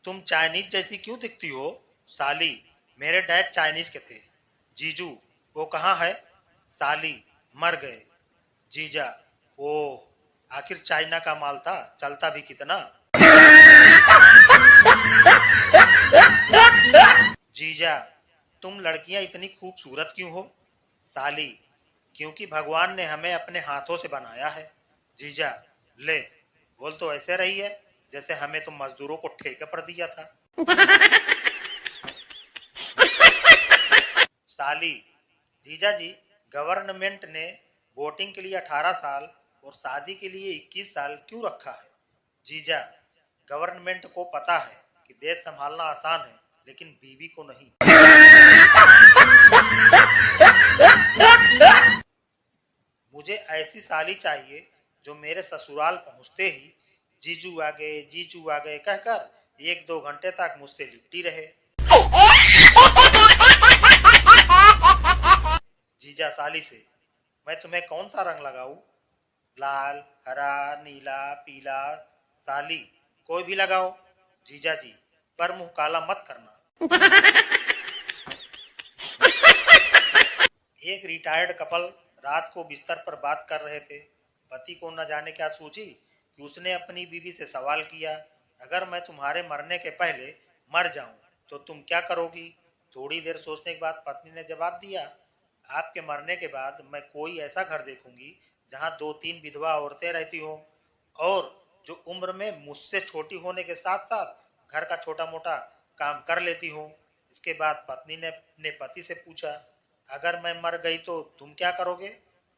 तुम चाइनीज जैसी क्यों दिखती हो? साली, मेरे डैड चाइनीज के थे। जीजू, वो कहाँ है? साली, मर गए। जीजा, ओह, आखिर चाइना का माल था, चलता भी कितना। जीजा, तुम लड़कियां इतनी खूबसूरत क्यों हो? साली, क्योंकि भगवान ने हमें अपने हाथों से बनाया है। जीजा, ले, बोल तो ऐसे रही है जैसे हमें तो मजदूरों को ठेके पर दिया था। साली, जीजा जी, गवर्नमेंट ने वोटिंग के लिए 18 साल और शादी के लिए 21 साल क्यों रखा है? जीजा, गवर्नमेंट को पता है कि देश संभालना आसान है, लेकिन बीवी को नहीं। मुझे ऐसी साली चाहिए जो मेरे ससुराल पहुंचते ही जीजू आ गए कहकर 1-2 घंटे तक मुझसे लिपटी रहे। जीजा साली से, मैं तुम्हें कौन सा रंग लगाऊं? लाल, हरा, नीला, पीला। साली, कोई भी लगाओ। जीजा जी, पर मुंह काला मत करना। एक रिटायर्ड कपल रात को बिस्तर पर बात कर रहे थे। पति को न जाने क्या सूझी कि उसने अपनी बीवी से सवाल किया, अगर मैं तुम्हारे मरने के पहले मर जाऊं तो तुम क्या करोगी? थोड़ी देर सोचने के बाद पत्नी ने जवाब दिया, आपके मरने के बाद मैं कोई ऐसा घर देखूंगी जहां 2-3 विधवा औरतें रहती हों और जो उम्र में मुझसे छोटी होने के साथ साथ घर का छोटा मोटा काम कर लेती हों। इसके बाद पत्नी ने अपने पति से पूछा, अगर मैं मर गई तो तुम क्या करोगे?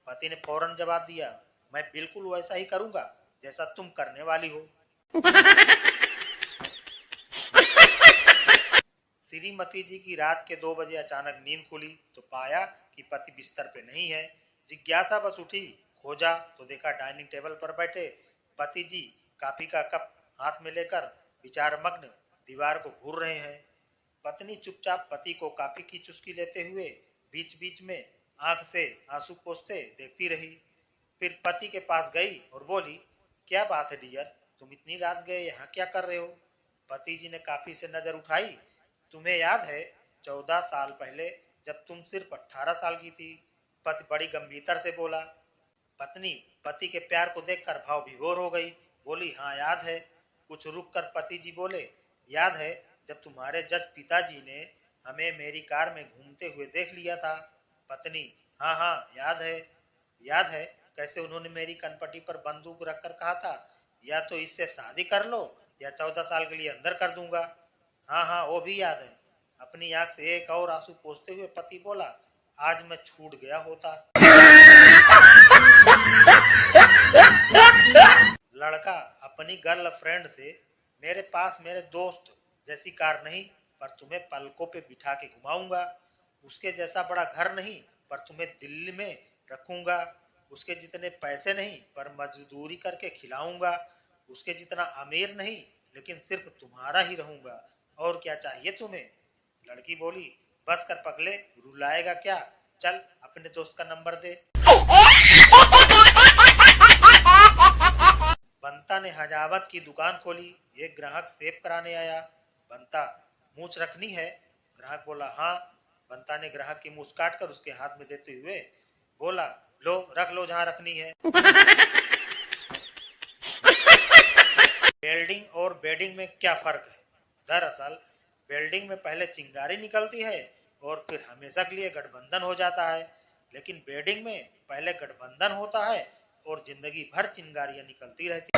पति ने फौरन जवाब दिया, मैं बिल्कुल वैसा ही करूंगा जैसा तुम करने वाली हो। श्रीमती जी की रात के 2 बजे अचानक नींद खुली तो पाया कि पति बिस्तर पे नहीं है। जिज्ञासा बस उठी, खोजा तो देखा डाइनिंग टेबल पर बैठे पति जी कॉफी का कप हाथ में लेकर विचार मग्न दीवार को घूर रहे हैं। पत्नी चुपचाप पति को कॉफी की चुस्की लेते हुए बीच बीच में आंख से आंसू पोंछते देखती रही। फिर पति के पास गई और बोली, क्या बात है डियर, तुम इतनी रात गए यहाँ क्या कर रहे हो? पति जी ने कॉफी से नजर उठाई, तुम्हें याद है 14 साल पहले जब तुम सिर्फ 18 साल की थी? पति बड़ी गंभीरता से बोला। पत्नी पति के प्यार को देखकर भाव विभोर हो गई, बोली, हाँ याद है। कुछ रुक कर पति जी बोले, याद है जब तुम्हारे जज पिताजी ने हमें मेरी कार में घूमते हुए देख लिया था? पत्नी, हाँ हाँ याद है। याद है कैसे उन्होंने मेरी कनपटी पर बंदूक रखकर कहा था, या तो इससे शादी कर लो या 14 साल के लिए अंदर कर दूंगा? हाँ हाँ वो भी याद है। अपनी आंख से एक और आंसू पोंछते हुए पति बोला, आज मैं छूट गया होता। लड़का अपनी गर्लफ्रेंड से, मेरे पास मेरे दोस्त जैसी कार नहीं पर तुम्हें पलकों पे बिठा के घुमाऊंगा। उसके जैसा बड़ा घर नहीं पर तुम्हें दिल्ली में रखूंगा। उसके जितने पैसे नहीं पर मजदूरी करके खिलाऊंगा। उसके जितना अमीर नहीं लेकिन सिर्फ तुम्हारा ही रहूंगा। और क्या चाहिए तुम्हें? लड़की बोली, बस कर पगले, रुलाएगा क्या? चल अपने दोस्त का नंबर दे। बंता ने हजावत की दुकान खोली। एक ग्राहक सेब कराने आया। बंता, मूछ रखनी है? ग्राहक बोला, हाँ। बंता ने ग्राहक की मूछ काट कर उसके हाथ में देते हुए बोला, लो रख लो जहां रखनी है। वेल्डिंग और बेडिंग में क्या फर्क है? दरअसल वेल्डिंग में पहले चिंगारी निकलती है और फिर हमेशा के लिए गठबंधन हो जाता है, लेकिन बेडिंग में पहले गठबंधन होता है और जिंदगी भर चिंगारियां निकलती रहती।